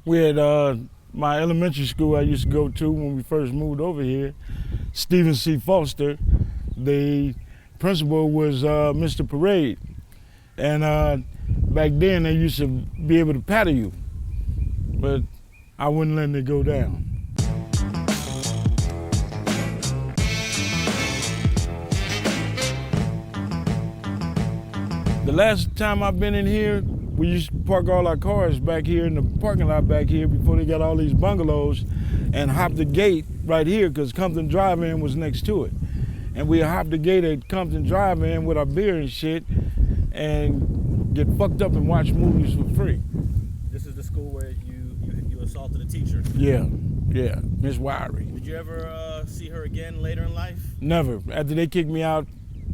We had my elementary school I used to go to when we first moved over here, Stephen C. Foster. The principal was Mr. Parade. And back then they used to be able to paddle you, but I wouldn't let it go down. The last time I've been in here, we used to park all our cars back here in the parking lot back here before they got all these bungalows and hop the gate right here because Compton Drive-In was next to it. And we hop the gate at Compton Drive-In with our beer and shit and get fucked up and watch movies for free. This is the school where you assaulted a teacher? Yeah, Miss Wiry. Did you ever see her again later in life? Never. After they kicked me out,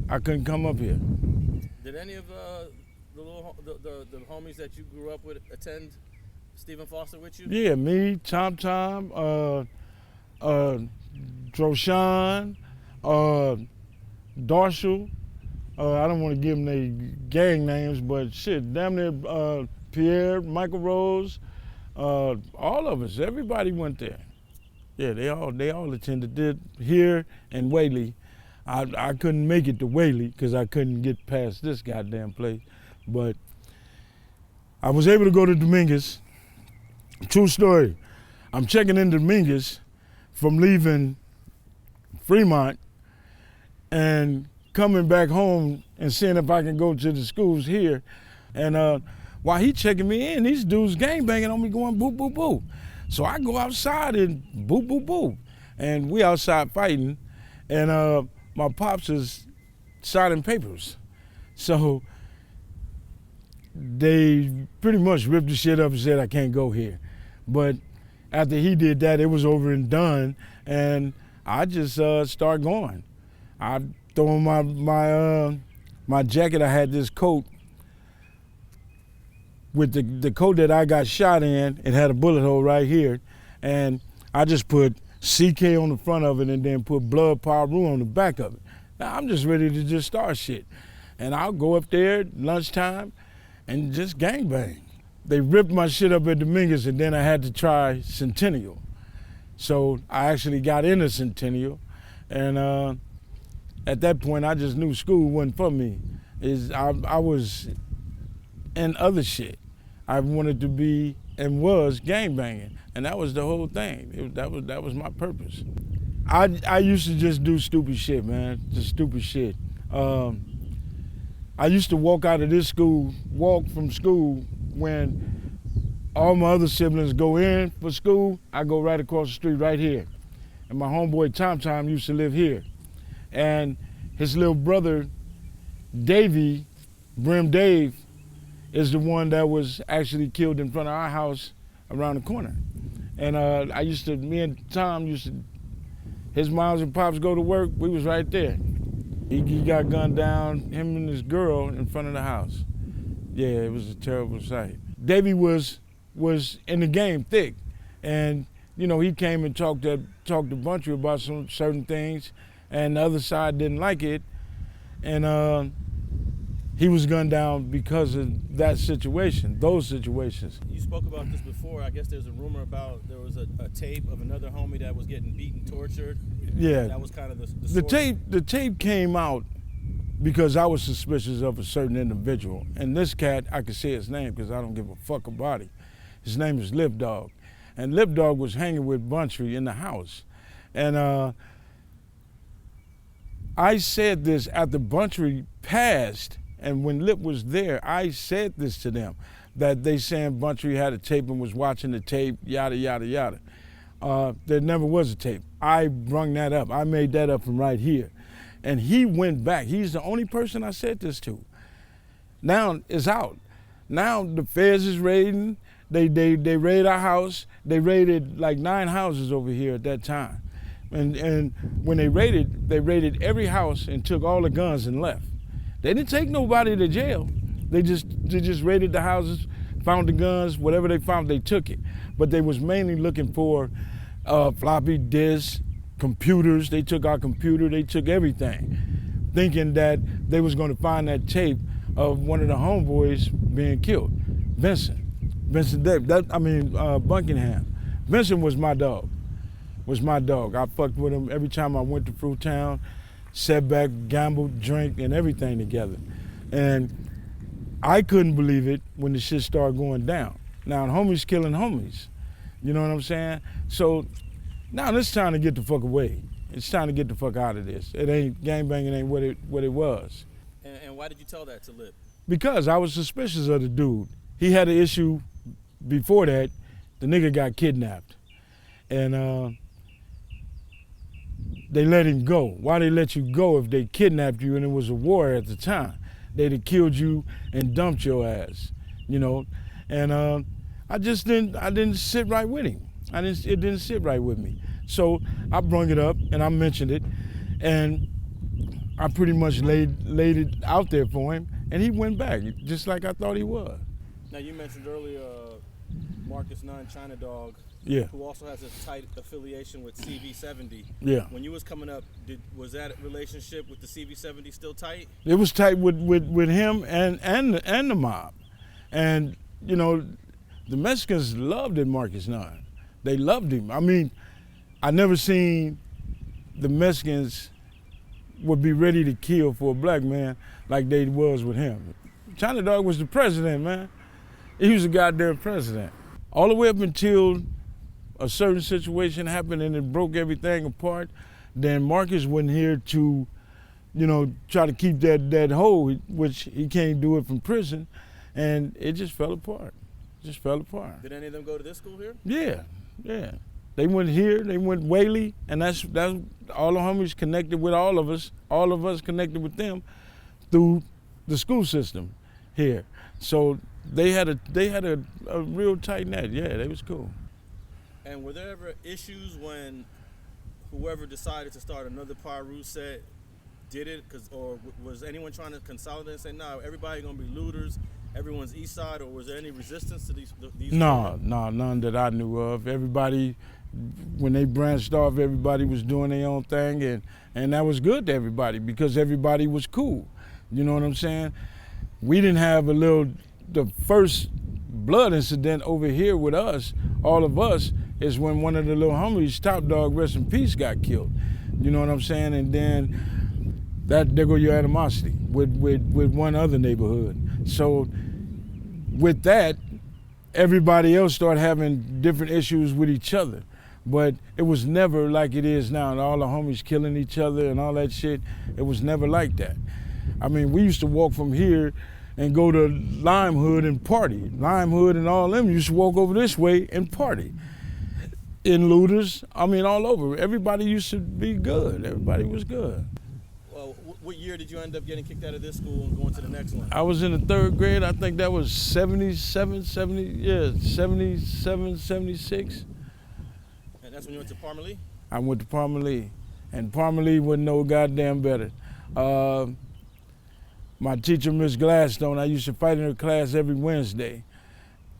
I couldn't come up here. Did any of the homies that you grew up with attend Stephen Foster with you? Yeah, me, Tom, Droshan, Darshall. I don't want to give them their gang names, but shit, damn near Pierre, Michael Rose, all of us, everybody went there. Yeah, they all attended it here in Whaley. I couldn't make it to Whaley because I couldn't get past this goddamn place, but I was able to go to Dominguez. True story. I'm checking in Dominguez from leaving Fremont and coming back home and seeing if I can go to the schools here. And while he checking me in, these dudes gangbanging on me going boop, boop, boop. So I go outside and boop, boop, boop. And we outside fighting. And my pops is signing papers. So they pretty much ripped the shit up and said I can't go here. But after he did that, it was over and done. And I just started going. I throw on my jacket. I had this coat with the coat that I got shot in. It had a bullet hole right here, and I just put CK on the front of it and then put Blood Piru on the back of it. Now I'm just ready to just start shit, and I'll go up there at lunchtime and just gangbang. They ripped my shit up at Dominguez, and then I had to try Centennial. So I actually got into Centennial, and at that point, I just knew school wasn't for me. I was in other shit. I wanted to be and was gangbanging, and that was the whole thing. That was my purpose. I used to just do stupid shit, man, just stupid shit. I used to walk out of this school, walk from school when all my other siblings go in for school. I go right across the street right here. And my homeboy Tom used to live here. And his little brother, Davey, Brim Dave, is the one that was actually killed in front of our house around the corner. And me and Tom used to, his moms and pops go to work, we was right there. He got gunned down, him and his girl in front of the house. Yeah, it was a terrible sight. Davey was in the game thick. And, you know, he came and talked to Buntry about some certain things, and the other side didn't like it. And he was gunned down because of that situation, those situations. You spoke about this before. I guess there's a rumor about there was a tape of another homie that was getting beaten, tortured. Yeah. That was kind of the tape came out because I was suspicious of a certain individual. And this cat, I could say his name because I don't give a fuck about him. His name is Lip Dog. And Lip Dog was hanging with Buntry in the house. And I said this after Buntry passed, and when Lip was there, I said this to them, that they saying Buntry had a tape and was watching the tape, yada, yada, yada. There never was a tape. I brung that up. I made that up from right here. And he went back. He's the only person I said this to. Now it's out. Now the feds is raiding. They raid our house. They raided like 9 houses over here at that time. And when they raided every house and took all the guns and left. They didn't take nobody to jail. They just raided the houses, found the guns, whatever they found, they took it. But they was mainly looking for floppy disks, computers. They took our computer, they took everything, thinking that they was gonna find that tape of one of the homeboys being killed, Vence. Vincent Davis, Buchanan. Vincent was my dog. I fucked with him every time I went to Fruitown, sat back, gambled, drank, and everything together. And I couldn't believe it when the shit started going down. Now, homies killing homies. You know what I'm saying? So now it's time to get the fuck away. It's time to get the fuck out of this. Gangbanging ain't what it was. And why did you tell that to Lip? Because I was suspicious of the dude. He had an issue before that. The nigga got kidnapped. And they let him go. Why they let you go if they kidnapped you and it was a war at the time? They'd have killed you and dumped your ass, you know? And I didn't sit right with him. It didn't sit right with me. So I brought it up and I mentioned it, and I pretty much laid it out there for him, and he went back, just like I thought he was. Now you mentioned earlier Marcus 9 China Dog, yeah, who also has a tight affiliation with CV70. Yeah. When you was coming up, was that relationship with the CV70 still tight? It was tight with him and the mob. And, you know, the Mexicans loved it, Marcus 9. They loved him. I mean, I never seen the Mexicans would be ready to kill for a black man like they was with him. China Dog was the president, man. He was the goddamn president. All the way up until a certain situation happened and it broke everything apart, then Marcus wasn't here to, you know, try to keep that hold, which he can't do it from prison, and it just fell apart. Did any of them go to this school here? Yeah. They went here, they went Whaley, and that's all the homies connected with all of us connected with them through the school system here. So they had a real tight net. Yeah, they was cool. And were there ever issues when whoever decided to start another Piru set did it? Or was anyone trying to consolidate and say, no, everybody gonna be Leuders, everyone's East Side, or was there any resistance to these? No, none that I knew of. Everybody, when they branched off, everybody was doing their own thing, and that was good to everybody because everybody was cool. You know what I'm saying? We didn't have the first blood incident over here with us, all of us, is when one of the little homies, Top Dog, rest in peace, got killed. You know what I'm saying? And then there go your animosity with one other neighborhood. So with that, everybody else started having different issues with each other. But it was never like it is now, and all the homies killing each other and all that shit. It was never like that. I mean, we used to walk from here and go to Lime Hood and party. Lime Hood and all them used to walk over this way and party. In Leuders, I mean, all over. Everybody used to be good. Everybody was good. Well, what year did you end up getting kicked out of this school and going to the next one? I was in the third grade. I think that was 77, 76. And that's when you went to Parmalee? I went to Parmalee, and Parmalee wasn't no goddamn better. My teacher, Miss Gladstone, I used to fight in her class every Wednesday.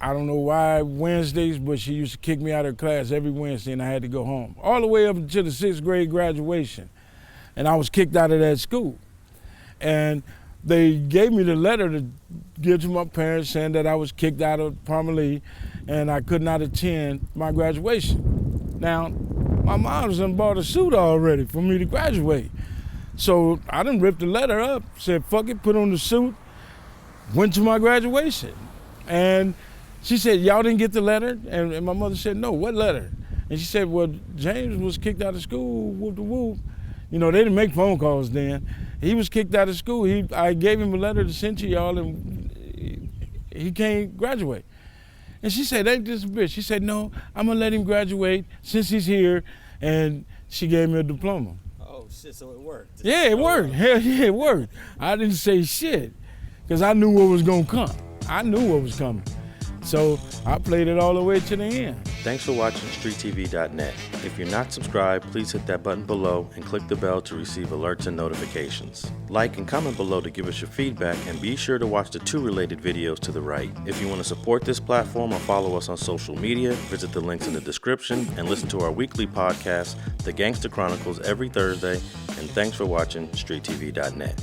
I don't know why Wednesdays, but she used to kick me out of her class every Wednesday and I had to go home. All the way up until the 6th grade graduation. And I was kicked out of that school. And they gave me the letter to give to my parents saying that I was kicked out of Parmalee and I could not attend my graduation. Now, my mom's done bought a suit already for me to graduate. So I done ripped the letter up, said, fuck it, put on the suit, went to my graduation. And she said, y'all didn't get the letter? And my mother said, no, what letter? And she said, well, James was kicked out of school, whoop de whoop. You know, they didn't make phone calls then. He was kicked out of school. I gave him a letter to send to y'all and he can't graduate. And she said, ain't this a bitch? She said, no, I'm gonna let him graduate since he's here. And she gave me a diploma. Oh shit, so it worked. Yeah, it worked. Hell yeah, it worked. I didn't say shit because I knew what was gonna come. I knew what was coming. So I played it all the way to the end. Thanks for watching StreetTV.net. If you're not subscribed, please hit that button below and click the bell to receive alerts and notifications. Like and comment below to give us your feedback, and be sure to watch the 2 related videos to the right. If you want to support this platform or follow us on social media, visit the links in the description and listen to our weekly podcast, The Gangster Chronicles, every Thursday. And thanks for watching StreetTV.net.